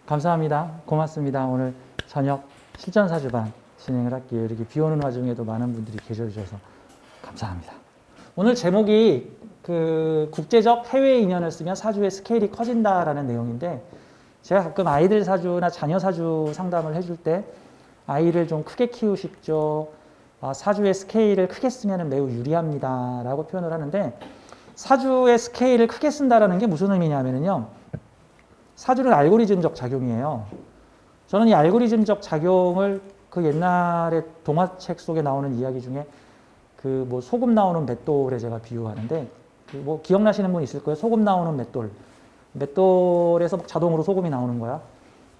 감사합니다. 고맙습니다. 오늘 저녁 실전사주반 진행을 할게요. 이렇게 비 오는 와중에도 많은 분들이 계셔주셔서 감사합니다. 오늘 제목이 그 국제적 해외 인연을 쓰면 사주의 스케일이 커진다라는 내용인데, 제가 가끔 아이들 사주나 자녀 사주 상담을 해줄 때 아이를 좀 크게 키우십시오. 사주의 스케일을 크게 쓰면 매우 유리합니다. 라고 표현을 하는데, 사주의 스케일을 크게 쓴다라는 게 무슨 의미냐면요. 사주는 알고리즘적 작용이에요. 저는 이 알고리즘적 작용을 그 옛날에 동화책 속에 나오는 이야기 중에 그 뭐 소금 나오는 맷돌에 제가 비유하는데, 그 뭐 기억나시는 분 있을 거예요. 소금 나오는 맷돌. 맷돌에서 자동으로 소금이 나오는 거야.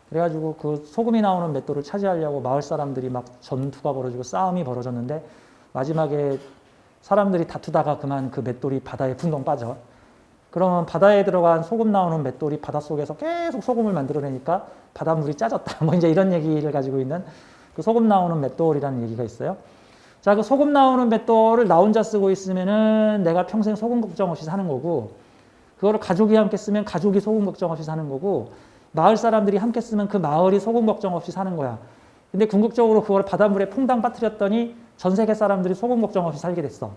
그래가지고 그 소금이 나오는 맷돌을 차지하려고 마을 사람들이 막 전투가 벌어지고 싸움이 벌어졌는데, 마지막에 사람들이 다투다가 그만 그 맷돌이 바다에 풍덩 빠져. 그러면 바다에 들어간 소금 나오는 맷돌이 바닷속에서 계속 소금을 만들어내니까 바닷물이 짜졌다. 뭐 이제 이런 얘기를 가지고 있는 그 소금 나오는 맷돌이라는 얘기가 있어요. 자, 그 소금 나오는 맷돌을 나 혼자 쓰고 있으면은 내가 평생 소금 걱정 없이 사는 거고, 그거를 가족이 함께 쓰면 가족이 소금 걱정 없이 사는 거고, 마을 사람들이 함께 쓰면 그 마을이 소금 걱정 없이 사는 거야. 근데 궁극적으로 그걸 바닷물에 퐁당 빠뜨렸더니 전 세계 사람들이 소금 걱정 없이 살게 됐어.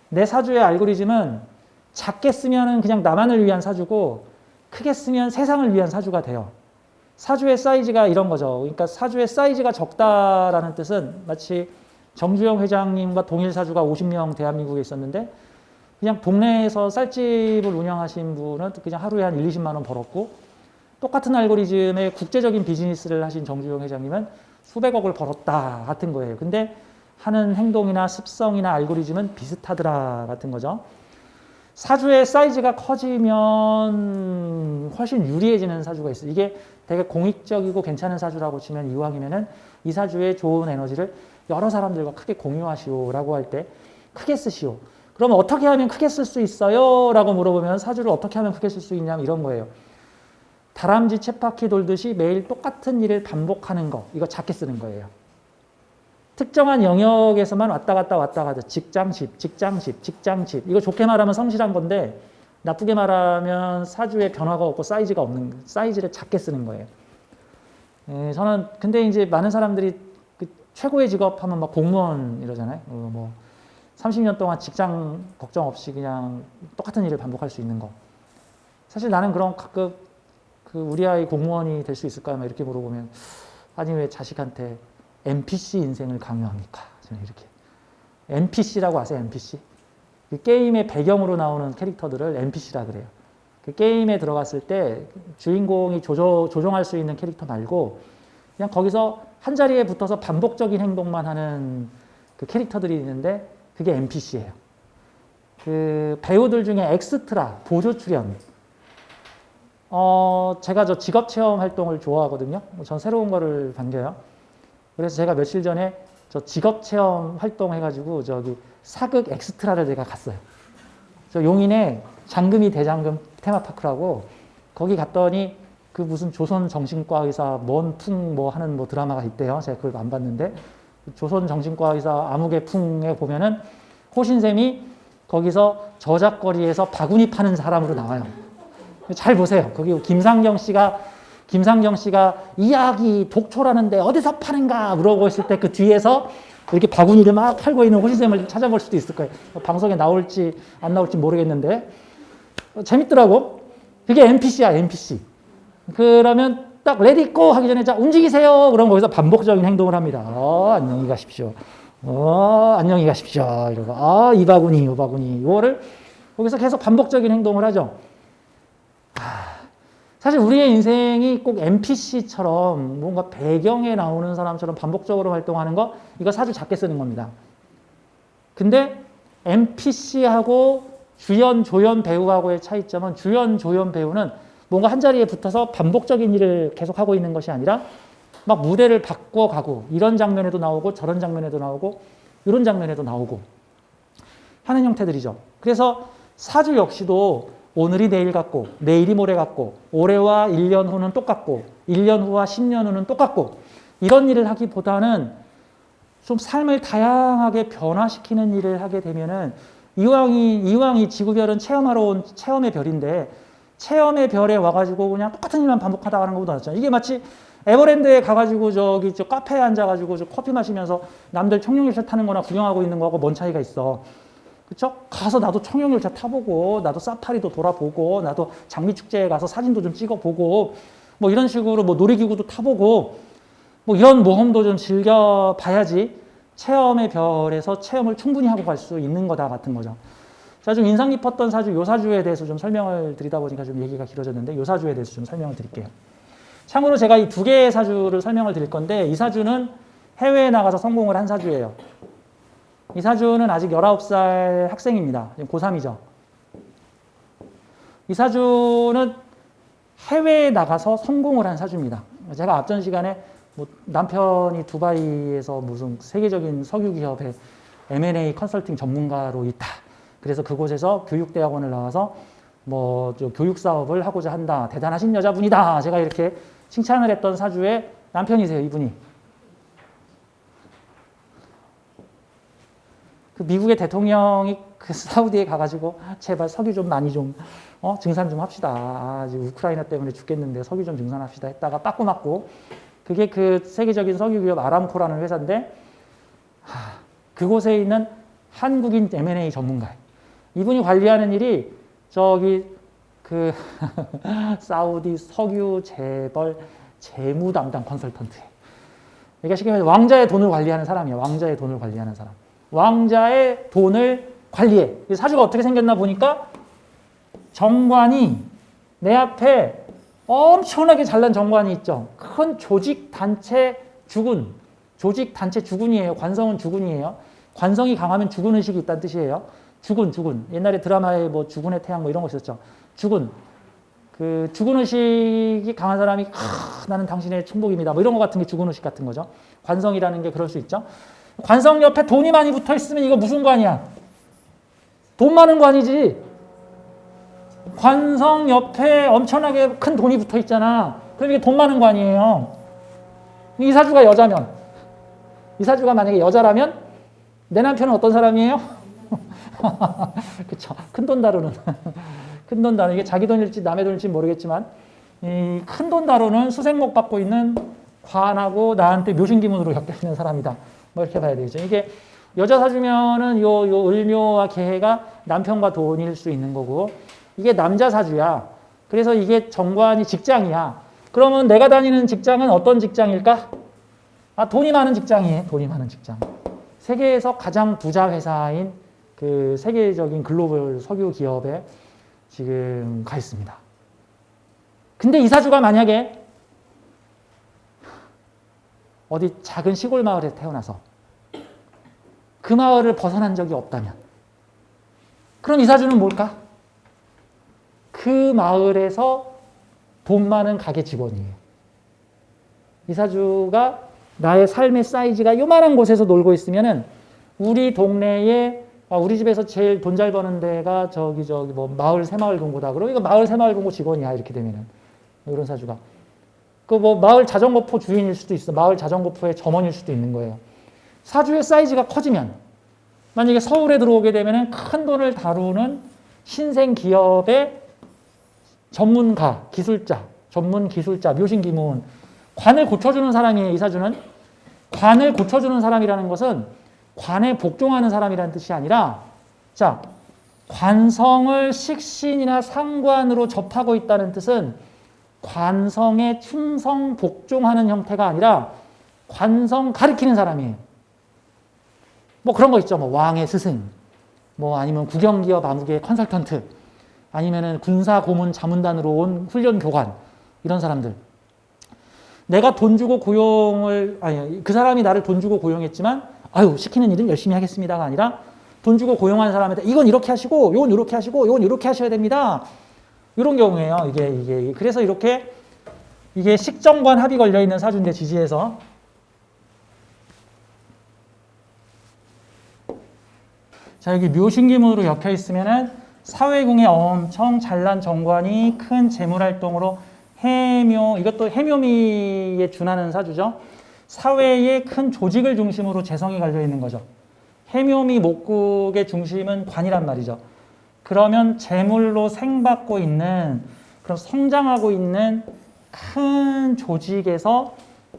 내 사주의 알고리즘은 작게 쓰면은 그냥 나만을 위한 사주고, 크게 쓰면 세상을 위한 사주가 돼요. 사주의 사이즈가 이런 거죠. 그러니까 사주의 사이즈가 적다라는 뜻은 마치 정주영 회장님과 동일 사주가 50명 대한민국에 있었는데, 그냥 동네에서 쌀집을 운영하신 분은 그냥 하루에 한 1, 20만 원 벌었고, 똑같은 알고리즘의 국제적인 비즈니스를 하신 정주영 회장님은 수백억을 벌었다 같은 거예요. 근데 하는 행동이나 습성이나 알고리즘은 비슷하더라 같은 거죠. 사주의 사이즈가 커지면 훨씬 유리해지는 사주가 있어요. 이게 되게 공익적이고 괜찮은 사주라고 치면, 이왕이면은 이 사주의 좋은 에너지를 여러 사람들과 크게 공유하시오라고 할 때 크게 쓰시오. 그러면 어떻게 하면 크게 쓸 수 있어요? 라고 물어보면 사주를 어떻게 하면 크게 쓸 수 있냐면 이런 거예요. 다람쥐 쳇바퀴 돌듯이 매일 똑같은 일을 반복하는 거, 이거 작게 쓰는 거예요. 특정한 영역에서만 왔다 갔다 왔다 갔다, 직장, 집, 직장, 집, 직장, 집. 이거 좋게 말하면 성실한 건데, 나쁘게 말하면 사주에 변화가 없고 사이즈가 없는, 사이즈를 작게 쓰는 거예요. 저는 근데 이제 많은 사람들이 그 최고의 직업 하면 막 공무원 이러잖아요. 뭐 30년 동안 직장 걱정 없이 그냥 똑같은 일을 반복할 수 있는 거. 사실 나는 그런 가끔 그 우리 아이 공무원이 될 수 있을까? 막 이렇게 물어보면, 아니 왜 자식한테 NPC 인생을 강요합니까? 저는 이렇게. NPC라고 아세요? NPC? 그 게임의 배경으로 나오는 캐릭터들을 NPC라 그래요. 그 게임에 들어갔을 때 주인공이 조종할 수 있는 캐릭터 말고, 그냥 거기서 한 자리에 붙어서 반복적인 행동만 하는 그 캐릭터들이 있는데, 그게 NPC예요. 그 배우들 중에 엑스트라, 보조 출연. 제가 저 직업 체험 활동을 좋아하거든요. 전 새로운 거를 반겨요. 그래서 제가 며칠 전에 저 직업 체험 활동 해가지고 저기 사극 엑스트라를 제가 갔어요. 저 용인에 장금이 대장금 테마파크라고, 거기 갔더니 그 무슨 조선 정신과 의사 뭔풍 뭐 하는 뭐 드라마가 있대요. 제가 그걸 안 봤는데, 조선 정신과 의사 암흑의 풍에 보면은 호신샘이 거기서 저작거리에서 바구니 파는 사람으로 나와요. 잘 보세요. 거기 김상경 씨가 이야기 독초라는데 어디서 파는가 물어보고 있을 때 그 뒤에서 이렇게 바구니를 막 팔고 있는 호신샘을 찾아볼 수도 있을 거예요. 방송에 나올지 안 나올지 모르겠는데 재밌더라고. 그게 NPC야, NPC. 그러면 딱 레디 고 하기 전에 자 움직이세요. 그럼 거기서 반복적인 행동을 합니다. 안녕히 가십시오. 안녕히 가십시오. 이러고 이 바구니, 이 바구니. 이거를 거기서 계속 반복적인 행동을 하죠. 사실 우리의 인생이 꼭 NPC처럼 뭔가 배경에 나오는 사람처럼 반복적으로 활동하는 거, 이거 사주 작게 쓰는 겁니다. 근데 NPC하고 주연, 조연 배우하고의 차이점은, 주연, 조연 배우는 뭔가 한 자리에 붙어서 반복적인 일을 계속하고 있는 것이 아니라 막 무대를 바꿔가고, 이런 장면에도 나오고 저런 장면에도 나오고 이런 장면에도 나오고 하는 형태들이죠. 그래서 사주 역시도 오늘이 내일 같고, 내일이 모레 같고, 올해와 1년 후는 똑같고, 1년 후와 10년 후는 똑같고, 이런 일을 하기보다는 좀 삶을 다양하게 변화시키는 일을 하게 되면은 이왕이 지구별은 체험하러 온 체험의 별인데 체험의 별에 와가지고 그냥 똑같은 일만 반복하다 가는 것보다 낫잖아요. 이게 마치 에버랜드에 가가지고 저기 저 카페에 앉아가지고 저 커피 마시면서 남들 청룡열차 타는 거나 구경하고 있는 거하고 뭔 차이가 있어. 그쵸? 가서 나도 청룡열차 타보고 나도 사파리도 돌아보고 나도 장미축제에 가서 사진도 좀 찍어보고 뭐 이런 식으로 뭐 놀이기구도 타보고 뭐 이런 모험도 좀 즐겨봐야지 체험의 별에서 체험을 충분히 하고 갈 수 있는 거다 같은 거죠. 자, 좀 인상 깊었던 사주, 요 사주에 대해서 좀 설명을 드리다 보니까 좀 얘기가 길어졌는데 요 사주에 대해서 좀 설명을 드릴게요. 참고로 제가 이 두 개의 사주를 설명을 드릴 건데 이 사주는 해외에 나가서 성공을 한 사주예요. 이 사주는 아직 19살 학생입니다. 고3이죠. 이 사주는 해외에 나가서 성공을 한 사주입니다. 제가 앞전 시간에 뭐 남편이 두바이에서 무슨 세계적인 석유 기업의 M&A 컨설팅 전문가로 있다. 그래서 그곳에서 교육대학원을 나와서 뭐 교육 사업을 하고자 한다. 대단하신 여자분이다. 제가 이렇게 칭찬을 했던 사주의 남편이세요, 이분이. 그 미국의 대통령이 그 사우디에 가가지고 제발 석유 좀 많이 좀 증산 좀 합시다. 지금 우크라이나 때문에 죽겠는데 석유 좀 증산합시다 했다가 빠꾸 맞고 그게 그 세계적인 석유 기업 아람코라는 회사인데 그곳에 있는 한국인 M&A 전문가. 이분이 관리하는 일이 저기 그 사우디 석유 재벌 재무 담당 컨설턴트. 그러니까 쉽게 말해서 왕자의 돈을 관리하는 사람이에요. 왕자의 돈을 관리하는 사람. 왕자의 돈을 관리해. 사주가 어떻게 생겼나 보니까 정관이 내 앞에 엄청나게 잘난 정관이 있죠. 큰 조직 단체 주군. 조직 단체 주군이에요. 관성은 주군이에요. 관성이 강하면 주군 의식이 있다는 뜻이에요. 주군. 옛날에 드라마에 뭐 주군의 태양 뭐 이런 거 있었죠. 주군. 그 주군 의식이 강한 사람이 나는 당신의 천복입니다. 뭐 이런 거 같은 게 주군 의식 같은 거죠. 관성이라는 게 그럴 수 있죠. 관성 옆에 돈이 많이 붙어 있으면 이거 무슨 관이야? 돈 많은 관이지. 관성 옆에 엄청나게 큰 돈이 붙어 있잖아. 그럼 이게 돈 많은 관이에요. 이 사주가 여자면, 이 사주가 만약에 여자라면 내 남편은 어떤 사람이에요? 그쵸. 큰 돈 다루는. 큰 돈 다루는. 이게 자기 돈일지 남의 돈일지 모르겠지만, 이 큰 돈 다루는 수생목 받고 있는 관하고 나한테 묘신기문으로 엮여 있는 사람이다. 뭐 이렇게 봐야 되겠죠. 이게 여자 사주면은 요 을묘와 개해가 남편과 돈일 수 있는 거고, 이게 남자 사주야. 그래서 이게 정관이 직장이야. 그러면 내가 다니는 직장은 어떤 직장일까? 돈이 많은 직장이에요. 돈이 많은 직장. 세계에서 가장 부자 회사인 그 세계적인 글로벌 석유 기업에 지금 가 있습니다. 근데 이 사주가 만약에 어디 작은 시골 마을에 태어나서 그 마을을 벗어난 적이 없다면 그럼 이 사주는 뭘까? 그 마을에서 돈 많은 가게 직원이에요. 이 사주가 나의 삶의 사이즈가 요만한 곳에서 놀고 있으면은 우리 동네에 우리 집에서 제일 돈 잘 버는 데가 저기 뭐 마을 새마을 금고다. 그러고 이거 마을 새마을 금고 직원이야. 이렇게 되면은 이런 사주가 그 뭐 마을 자전거포 주인일 수도 있어. 마을 자전거포의 점원일 수도 있는 거예요. 사주의 사이즈가 커지면 만약에 서울에 들어오게 되면은 큰 돈을 다루는 신생 기업의 전문가, 기술자, 전문 기술자, 묘신기문, 관을 고쳐주는 사람이에요. 이 사주는 관을 고쳐주는 사람이라는 것은 관에 복종하는 사람이라는 뜻이 아니라, 자, 관성을 식신이나 상관으로 접하고 있다는 뜻은 관성에 충성 복종하는 형태가 아니라 관성 가리키는 사람이에요. 뭐 그런 거 있죠. 뭐 왕의 스승, 뭐 아니면 국영기업 아무개 컨설턴트, 아니면은 군사 고문 자문단으로 온 훈련 교관, 이런 사람들. 내가 돈 주고 그 사람이 나를 돈 주고 고용했지만, 시키는 일은 열심히 하겠습니다가 아니라, 돈 주고 고용한 사람한테 이건 이렇게 하시고, 이건 이렇게 하시고, 이건 이렇게 하셔야 됩니다. 이런 경우에요. 이게. 그래서 이렇게, 이게 식정관 합이 걸려있는 사주인데, 지지에서. 자, 여기 묘신기문으로 엮여 있으면은, 사회궁에 엄청 잘난 정관이 큰 재물활동으로 해묘, 이것도 해묘미에 준하는 사주죠. 사회의 큰 조직을 중심으로 재성이 갈려 있는 거죠. 해묘미 목국의 중심은 관이란 말이죠. 그러면 재물로 생받고 있는, 그럼 성장하고 있는 큰 조직에서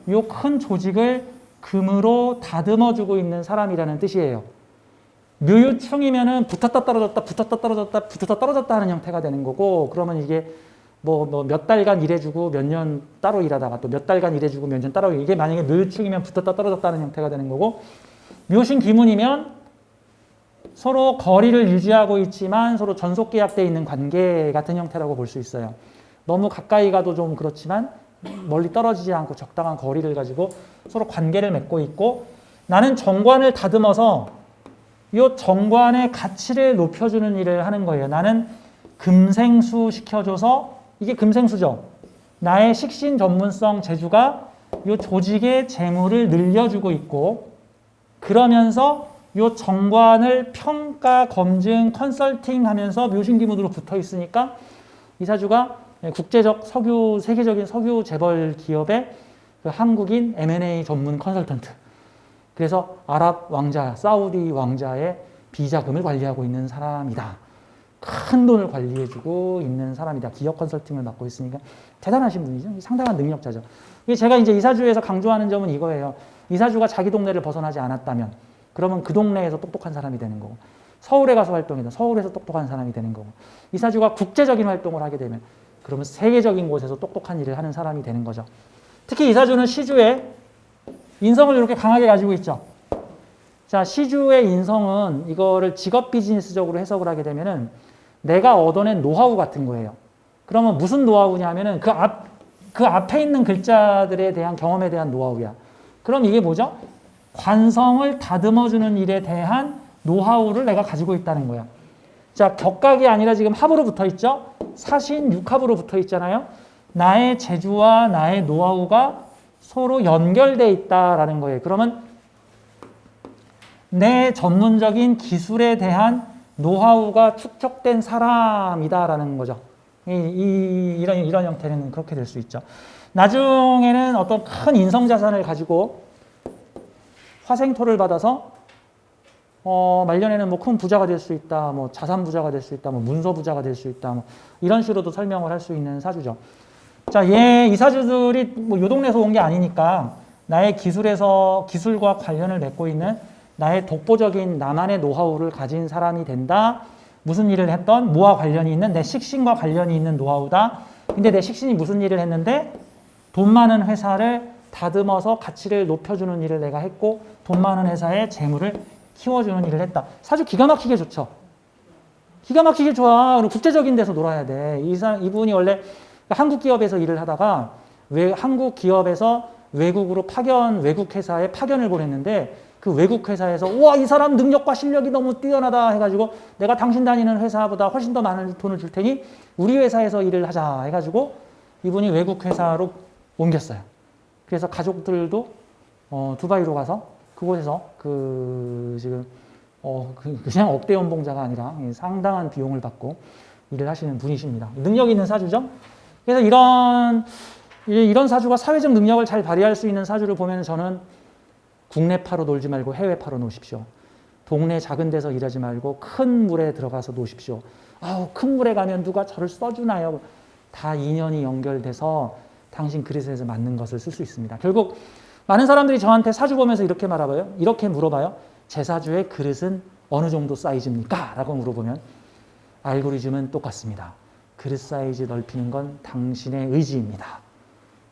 이 큰 조직을 금으로 다듬어주고 있는 사람이라는 뜻이에요. 묘유충이면은 붙었다 떨어졌다, 붙었다 떨어졌다, 붙었다 떨어졌다 하는 형태가 되는 거고, 그러면 이게 뭐 몇 달간 일해주고 몇 년 따로 일하다가 또 몇 달간 일해주고 몇 년 따로, 이게 만약에 묘유충이면 붙었다 떨어졌다 하는 형태가 되는 거고, 묘신 기문이면 서로 거리를 유지하고 있지만 서로 전속 계약되어 있는 관계 같은 형태라고 볼 수 있어요. 너무 가까이 가도 좀 그렇지만 멀리 떨어지지 않고 적당한 거리를 가지고 서로 관계를 맺고 있고, 나는 정관을 다듬어서 이 정관의 가치를 높여주는 일을 하는 거예요. 나는 금생수 시켜줘서, 이게 금생수죠. 나의 식신 전문성 재주가 이 조직의 재물을 늘려주고 있고, 그러면서 이 정관을 평가, 검증, 컨설팅 하면서 묘신기문으로 붙어 있으니까 이 사주가 국제적 석유, 세계적인 석유 재벌 기업의 그 한국인 M&A 전문 컨설턴트. 그래서 아랍 왕자, 사우디 왕자의 비자금을 관리하고 있는 사람이다. 큰 돈을 관리해주고 있는 사람이다. 기업 컨설팅을 맡고 있으니까 대단하신 분이죠. 상당한 능력자죠. 제가 이제 이 사주에서 강조하는 점은 이거예요. 이 사주가 자기 동네를 벗어나지 않았다면, 그러면 그 동네에서 똑똑한 사람이 되는 거고, 서울에 가서 활동이다. 서울에서 똑똑한 사람이 되는 거고, 이 사주가 국제적인 활동을 하게 되면 그러면 세계적인 곳에서 똑똑한 일을 하는 사람이 되는 거죠. 특히 이 사주는 시주에 인성을 이렇게 강하게 가지고 있죠. 자, 시주의 인성은 이거를 직업 비즈니스적으로 해석을 하게 되면은 내가 얻어낸 노하우 같은 거예요. 그러면 무슨 노하우냐면은 그 앞에 있는 글자들에 대한 경험에 대한 노하우야. 그럼 이게 뭐죠? 관성을 다듬어주는 일에 대한 노하우를 내가 가지고 있다는 거야. 자, 격각이 아니라 지금 합으로 붙어 있죠? 사신, 육합으로 붙어 있잖아요. 나의 재주와 나의 노하우가 서로 연결되어 있다라는 거예요. 그러면 내 전문적인 기술에 대한 노하우가 축적된 사람이다라는 거죠. 이런 형태는 그렇게 될 수 있죠. 나중에는 어떤 큰 인성자산을 가지고 화생토를 받아서 말년에는 뭐 큰 부자가 될 수 있다, 뭐 자산 부자가 될 수 있다, 뭐 문서 부자가 될 수 있다, 뭐 이런 식으로도 설명을 할 수 있는 사주죠. 자, 이 사주들이 뭐 요 동네에서 온 게 아니니까 나의 기술과 관련을 맺고 있는 나의 독보적인 나만의 노하우를 가진 사람이 된다. 무슨 일을 했던 뭐와 관련이 있는 내 식신과 관련이 있는 노하우다. 근데 내 식신이 무슨 일을 했는데 돈 많은 회사를 다듬어서 가치를 높여주는 일을 내가 했고, 돈 많은 회사의 재물을 키워주는 일을 했다. 사주 기가 막히게 좋죠. 기가 막히게 좋아. 그리고 국제적인 데서 놀아야 돼. 이분이 원래 한국 기업에서 일을 하다가 한국 기업에서 외국으로 외국 회사에 파견을 보냈는데, 그 외국 회사에서 우와, 이 사람 능력과 실력이 너무 뛰어나다 해가지고 내가 당신 다니는 회사보다 훨씬 더 많은 돈을 줄 테니 우리 회사에서 일을 하자 해가지고 이분이 외국 회사로 옮겼어요. 그래서 가족들도 두바이로 가서 그곳에서 지금 그냥 억대 연봉자가 아니라 상당한 비용을 받고 일을 하시는 분이십니다. 능력 있는 사주죠. 그래서 이런 사주가 사회적 능력을 잘 발휘할 수 있는 사주를 보면 저는 국내파로 놀지 말고 해외파로 노십시오. 동네 작은 데서 일하지 말고 큰 물에 들어가서 노십시오. 큰 물에 가면 누가 저를 써주나요? 다 인연이 연결돼서 당신 그릇에서 맞는 것을 쓸 수 있습니다. 결국 많은 사람들이 저한테 사주 보면서 이렇게 물어봐요. 제 사주의 그릇은 어느 정도 사이즈입니까? 라고 물어보면 알고리즘은 똑같습니다. 그릇 사이즈 넓히는 건 당신의 의지입니다.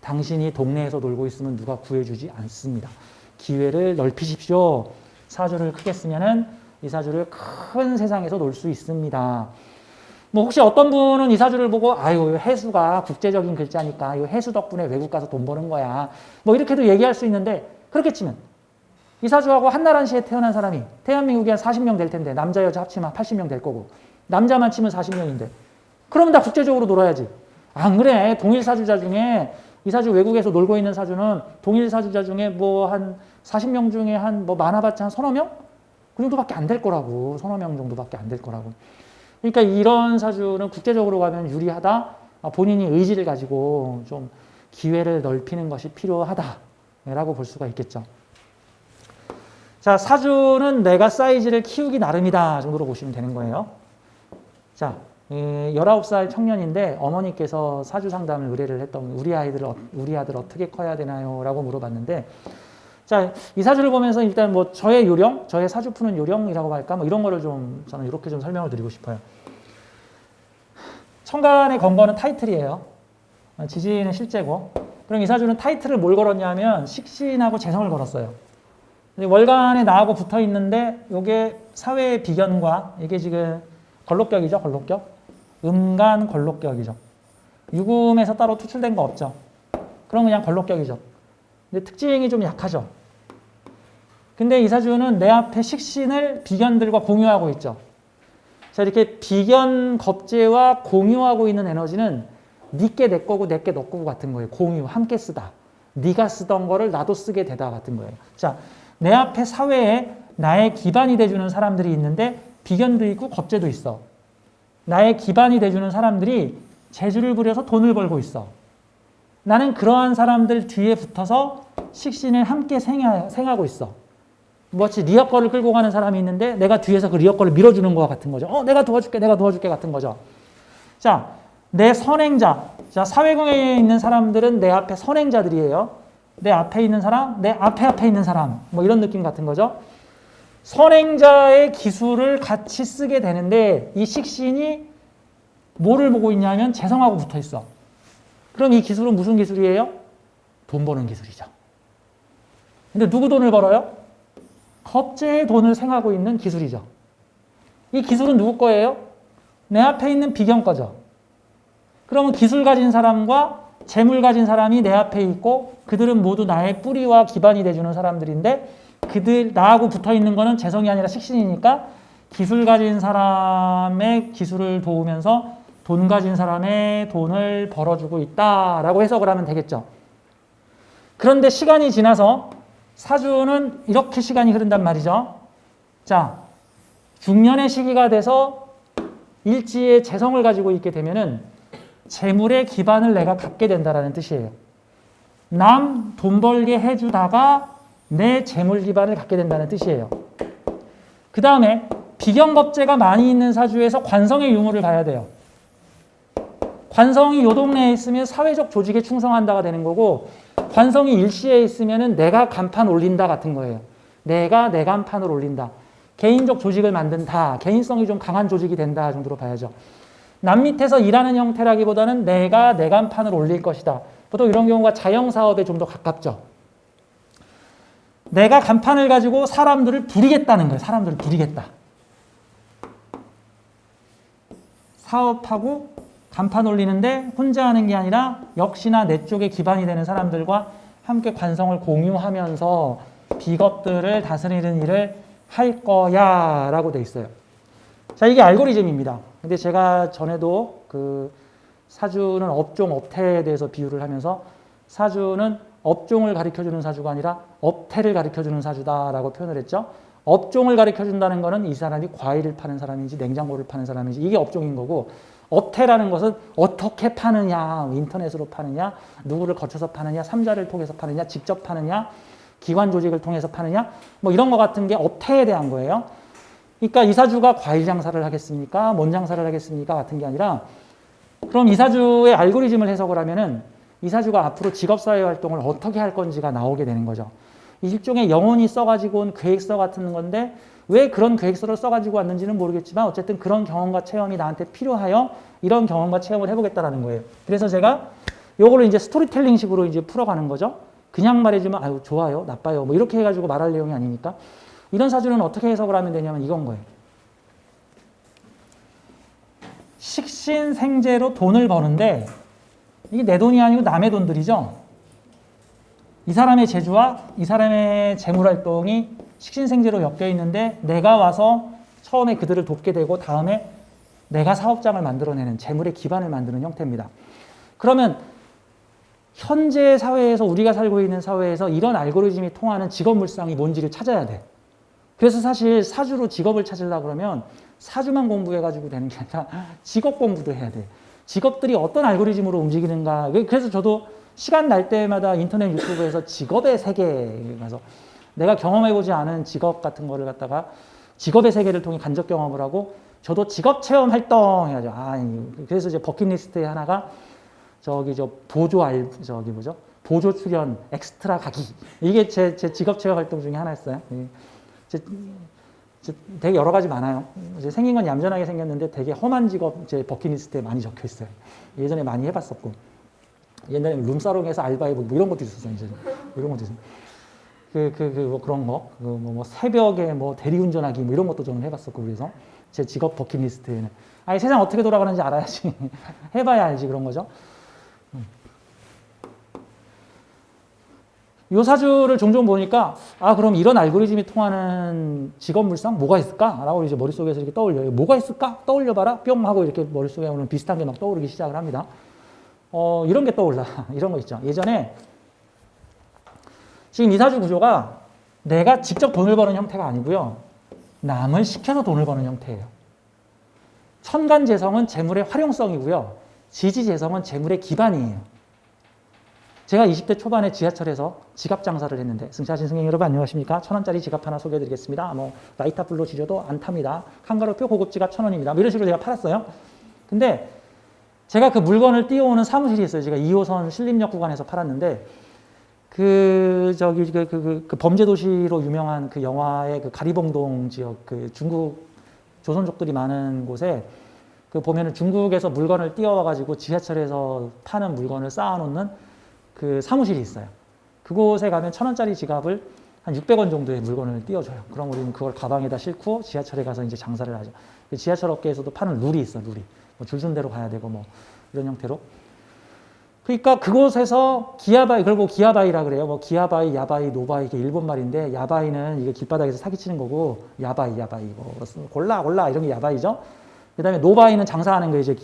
당신이 동네에서 놀고 있으면 누가 구해주지 않습니다. 기회를 넓히십시오. 사주를 크게 쓰면은 이 사주를 큰 세상에서 놀 수 있습니다. 뭐 혹시 어떤 분은 이 사주를 보고 해수가 국제적인 글자니까 이 해수 덕분에 외국 가서 돈 버는 거야. 뭐 이렇게도 얘기할 수 있는데, 그렇게 치면 이 사주하고 한나라시에 태어난 사람이 대한민국에 한 40명 될 텐데, 남자 여자 합치면 80명 될 거고, 남자만 치면 40명인데 그러면 다 국제적으로 놀아야지. 안 그래. 동일 사주자 중에 이 사주 외국에서 놀고 있는 사주는 동일 사주자 중에 뭐 한 40명 중에 많아봤자 한 서너 명? 그 정도밖에 안 될 거라고. 서너 명 정도밖에 안 될 거라고. 그러니까 이런 사주는 국제적으로 가면 유리하다. 본인이 의지를 가지고 좀 기회를 넓히는 것이 필요하다. 라고 볼 수가 있겠죠. 자, 사주는 내가 사이즈를 키우기 나름이다 정도로 보시면 되는 거예요. 자, 19살 청년인데 어머니께서 사주 상담을 의뢰를 했던 우리 아들 어떻게 커야 되나요? 라고 물어봤는데, 자, 이 사주를 보면서 일단 뭐 저의 요령, 저의 사주 푸는 요령이라고 할까? 뭐 이런 거를 좀 저는 이렇게 좀 설명을 드리고 싶어요. 천간의 건거는 타이틀이에요. 지지는 실제고. 그럼 이 사주는 타이틀을 뭘 걸었냐면 식신하고 재성을 걸었어요. 월간에 나하고 붙어 있는데 이게 사회의 비견과 이게 지금 걸록격이죠, 걸록격. 음간 걸록격이죠. 유금에서 따로 투출된 거 없죠. 그럼 그냥 걸록격이죠. 근데 특징이 좀 약하죠. 근데 이 사주는 내 앞에 식신을 비견들과 공유하고 있죠. 자, 이렇게 비견 겁재와 공유하고 있는 에너지는 니께 내 거고 내께 너 거고 같은 거예요. 공유, 함께 쓰다. 네가 쓰던 거를 나도 쓰게 되다 같은 거예요. 자, 내 앞에 사회에 나의 기반이 돼주는 사람들이 있는데 비견도 있고 겁재도 있어. 나의 기반이 돼주는 사람들이 재주를 부려서 돈을 벌고 있어. 나는 그러한 사람들 뒤에 붙어서 식신을 함께 생하고 있어. 마치 리어 거를 끌고 가는 사람이 있는데 내가 뒤에서 그 리어 거를 밀어주는 거와 같은 거죠. 내가 도와줄게 같은 거죠. 자, 내 선행자. 자, 사회공에 있는 사람들은 내 앞에 선행자들이에요. 내 앞에 있는 사람, 내 앞에 있는 사람. 뭐 이런 느낌 같은 거죠. 선행자의 기술을 같이 쓰게 되는데 이 식신이 뭐를 보고 있냐면 재성하고 붙어 있어. 그럼 이 기술은 무슨 기술이에요? 돈 버는 기술이죠. 근데 누구 돈을 벌어요? 겁재의 돈을 생하고 있는 기술이죠. 이 기술은 누구 거예요? 내 앞에 있는 비견 거죠. 그러면 기술 가진 사람과 재물 가진 사람이 내 앞에 있고 그들은 모두 나의 뿌리와 기반이 돼주는 사람들인데 그들 나하고 붙어 있는 거는 재성이 아니라 식신이니까 기술 가진 사람의 기술을 도우면서 돈 가진 사람의 돈을 벌어주고 있다라고 해석을 하면 되겠죠. 그런데 시간이 지나서 사주는 이렇게 시간이 흐른단 말이죠. 자, 중년의 시기가 돼서 일지의 재성을 가지고 있게 되면은 재물의 기반을 내가 갖게 된다라는 뜻이에요. 남 돈 벌게 해주다가 내 재물 기반을 갖게 된다는 뜻이에요. 그 다음에 비견겁재가 많이 있는 사주에서 관성의 유무를 봐야 돼요. 관성이 요 동네에 있으면 사회적 조직에 충성한다가 되는 거고 관성이 일시에 있으면 내가 간판 올린다 같은 거예요. 내가 내 간판을 올린다. 개인적 조직을 만든다. 개인성이 좀 강한 조직이 된다 정도로 봐야죠. 남 밑에서 일하는 형태라기보다는 내가 내 간판을 올릴 것이다. 보통 이런 경우가 자영사업에 좀 더 가깝죠. 내가 간판을 가지고 사람들을 부리겠다는 거예요. 사람들을 부리겠다. 사업하고 간판 올리는데 혼자 하는 게 아니라 역시나 내 쪽에 기반이 되는 사람들과 함께 관성을 공유하면서 비겁들을 다스리는 일을 할 거야 라고 돼 있어요. 자, 이게 알고리즘입니다. 근데 제가 전에도 그 사주는 업종, 업태에 대해서 비유를 하면서 사주는 업종을 가르쳐주는 사주가 아니라 업태를 가르쳐주는 사주다라고 표현을 했죠. 업종을 가르쳐준다는 거는 이 사람이 과일을 파는 사람인지 냉장고를 파는 사람인지 이게 업종인 거고 업태라는 것은 어떻게 파느냐, 인터넷으로 파느냐, 누구를 거쳐서 파느냐, 삼자를 통해서 파느냐, 직접 파느냐, 기관 조직을 통해서 파느냐 뭐 이런 거 같은 게 업태에 대한 거예요. 그러니까 이 사주가 과일 장사를 하겠습니까? 뭔 장사를 하겠습니까? 같은 게 아니라 그럼 이 사주의 알고리즘을 해석을 하면은 이 사주가 앞으로 직업사회 활동을 어떻게 할 건지가 나오게 되는 거죠. 일종의 영혼이 써가지고 온 계획서 같은 건데 왜 그런 계획서를 써가지고 왔는지는 모르겠지만 어쨌든 그런 경험과 체험이 나한테 필요하여 이런 경험과 체험을 해보겠다라는 거예요. 그래서 제가 요거를 이제 스토리텔링 식으로 이제 풀어가는 거죠. 그냥 말해주면 아유 좋아요, 나빠요 뭐 이렇게 해가지고 말할 내용이 아니니까 이런 사주는 어떻게 해석을 하면 되냐면 이건 거예요. 식신생재로 돈을 버는데 이게 내 돈이 아니고 남의 돈들이죠. 이 사람의 재주와 이 사람의 재물활동이 식신생재로 엮여 있는데 내가 와서 처음에 그들을 돕게 되고 다음에 내가 사업장을 만들어내는 재물의 기반을 만드는 형태입니다. 그러면 현재 사회에서 우리가 살고 있는 사회에서 이런 알고리즘이 통하는 직업물상이 뭔지를 찾아야 돼. 그래서 사실 사주로 직업을 찾으려고 그러면 사주만 공부해가지고 되는 게 아니라 직업 공부도 해야 돼. 직업들이 어떤 알고리즘으로 움직이는가. 그래서 저도 시간 날 때마다 인터넷 유튜브에서 직업의 세계 가서 내가 경험해보지 않은 직업 같은 거를 갖다가 직업의 세계를 통해 간접 경험을 하고 저도 직업 체험 활동 해야죠. 그래서 이제 버킷리스트에 하나가 보조 출연 엑스트라 가기. 이게 제 직업 체험 활동 중에 하나였어요. 되게 여러 가지 많아요. 이제 생긴 건 얌전하게 생겼는데 되게 험한 직업 제 버킷리스트에 많이 적혀 있어요. 예전에 많이 해봤었고. 옛날에 룸사롱에서 알바해보고 뭐 이런 것도 있었어요. 이제 이런 것도 있어요. 뭐 그런 거, 뭐 새벽에 뭐 대리운전하기 뭐 이런 것도 저는 해봤었고 그래서 제 직업 버킷리스트에는 세상 어떻게 돌아가는지 알아야지 해봐야 알지 그런 거죠. 요 사주를 종종 보니까 그럼 이런 알고리즘이 통하는 직업 물상 뭐가 있을까라고 이제 머릿속에서 이렇게 떠올려요. 뭐가 있을까? 떠올려봐라. 뿅 하고 이렇게 머릿속에 오는 비슷한 게 막 떠오르기 시작을 합니다. 이런 게 떠올라. 이런 거 있죠. 예전에 지금 이 사주 구조가 내가 직접 돈을 버는 형태가 아니고요. 남을 시켜서 돈을 버는 형태예요. 천간재성은 재물의 활용성이고요. 지지재성은 재물의 기반이에요. 제가 20대 초반에 지하철에서 지갑 장사를 했는데 승차하신 승객 여러분 안녕하십니까? 1,000원짜리 지갑 하나 소개해드리겠습니다. 라이터 블루 지저도 안 탑니다. 칸가루표 고급 지갑 1,000원입니다. 이런 식으로 제가 팔았어요. 근데 제가 그 물건을 띄워오는 사무실이 있어요. 제가 2호선 신림역 구간에서 팔았는데 그 범죄도시로 유명한 그 영화의 그 가리봉동 지역 그 중국 조선족들이 많은 곳에 그 보면은 중국에서 물건을 띄워와가지고 지하철에서 파는 물건을 쌓아놓는 그 사무실이 있어요. 그곳에 가면 1,000원짜리 지갑을 한 600원 정도의 물건을 띄워줘요. 그럼 우리는 그걸 가방에다 싣고 지하철에 가서 이제 장사를 하죠. 지하철 업계에서도 파는 룰이 있어, 룰이. 줄 순 대로 가야 되고 이런 형태로. 그러니까 그곳에서 기아바이, 그리고 기아바이라 그래요. 기아바이, 야바이, 노바이, 이게 일본 말인데, 야바이는 이게 길바닥에서 사기치는 거고, 야바이, 골라, 이런 게 야바이죠. 그 다음에 노바이는 장사하는 거예요. 이제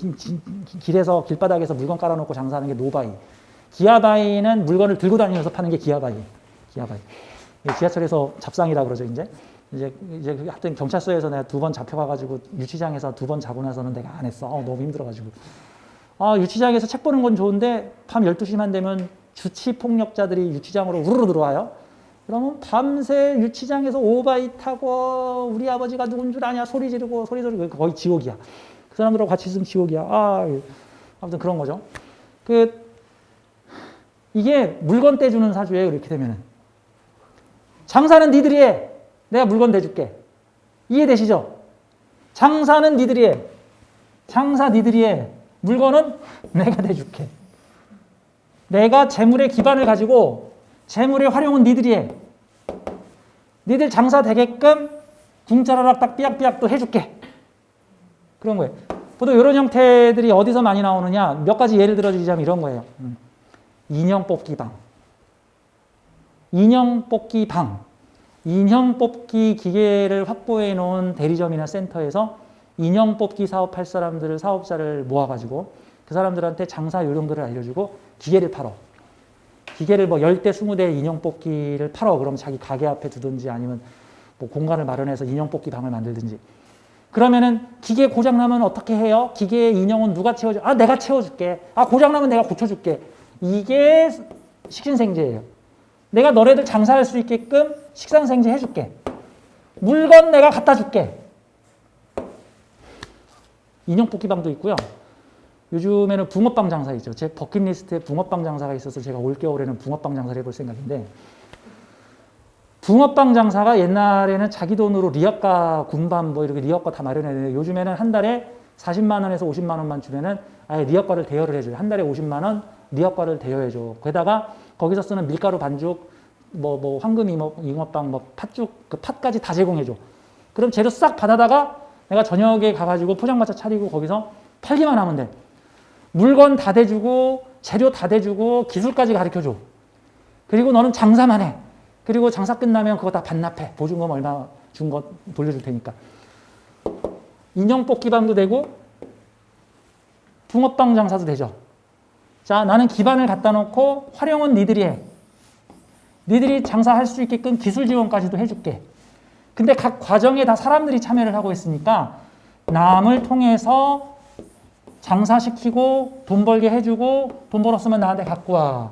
길에서, 길바닥에서 물건 깔아놓고 장사하는 게 노바이. 기아바이는 물건을 들고 다니면서 파는 게 기아바이. 지하철에서 잡상이라 그러죠, 이제 하여튼 경찰서에서 내가 2번 잡혀가가지고 유치장에서 2번 자고 나서는 내가 안 했어. 너무 힘들어가지고. 유치장에서 책 보는 건 좋은데 밤 12시만 되면 주치폭력자들이 유치장으로 우르르 들어와요. 그러면 밤새 유치장에서 오바이 타고 우리 아버지가 누군 줄 아냐 소리 지르고 거의 지옥이야. 그 사람들하고 같이 있으면 지옥이야. 아무튼 그런 거죠. 이게 물건 떼주는 사주예요. 이렇게 되면은. 장사는 니들이 해. 내가 물건 대줄게. 이해되시죠? 장사는 니들이 해. 장사 니들이 해. 물건은 내가 대줄게. 내가 재물의 기반을 가지고 재물의 활용은 니들이 해. 니들 장사 되게끔 궁짜라락 딱 삐약삐약도 해줄게. 그런 거예요. 보통 이런 형태들이 어디서 많이 나오느냐. 몇 가지 예를 들어드리자면 이런 거예요. 인형 뽑기 방. 인형 뽑기 기계를 확보해 놓은 대리점이나 센터에서 인형 뽑기 사업할 사람들을, 사업자를 모아가지고 그 사람들한테 장사 요령들을 알려주고 기계를 팔어. 기계를 10대, 20대 인형 뽑기를 팔어. 그럼 자기 가게 앞에 두든지 아니면 공간을 마련해서 인형 뽑기 방을 만들든지. 그러면은 기계 고장나면 어떻게 해요? 기계 인형은 누가 채워줘? 내가 채워줄게. 고장나면 내가 고쳐줄게. 이게 식신생재예요. 내가 너네들 장사할 수 있게끔 식상생재 해줄게. 물건 내가 갖다 줄게. 인형 뽑기방도 있고요. 요즘에는 붕어빵 장사 있죠. 제 버킷리스트에 붕어빵 장사가 있어서 제가 올겨울에는 붕어빵 장사를 해볼 생각인데, 붕어빵 장사가 옛날에는 자기 돈으로 리어카, 군밤 이렇게 리어카 다 마련했는데, 요즘에는 한 달에 40만 원에서 50만 원만 주면은 아예 리어카를 대여를 해줘요. 한 달에 50만 원 리어카를 대여해줘. 게다가 거기서 쓰는 밀가루 반죽, 황금 잉어빵, 팥죽, 그 팥까지 다 제공해줘. 그럼 재료 싹 받아다가 내가 저녁에 가가지고 포장마차 차리고 거기서 팔기만 하면 돼. 물건 다 대주고, 재료 다 대주고, 기술까지 가르쳐줘. 그리고 너는 장사만 해. 그리고 장사 끝나면 그거 다 반납해. 보증금 얼마 준 거 돌려줄 테니까. 인형 뽑기방도 되고, 붕어빵 장사도 되죠. 자, 나는 기반을 갖다 놓고 활용은 니들이 해. 니들이 장사할 수 있게끔 기술 지원까지도 해줄게. 근데 각 과정에 다 사람들이 참여를 하고 있으니까 남을 통해서 장사시키고 돈 벌게 해주고 돈 벌었으면 나한테 갖고 와.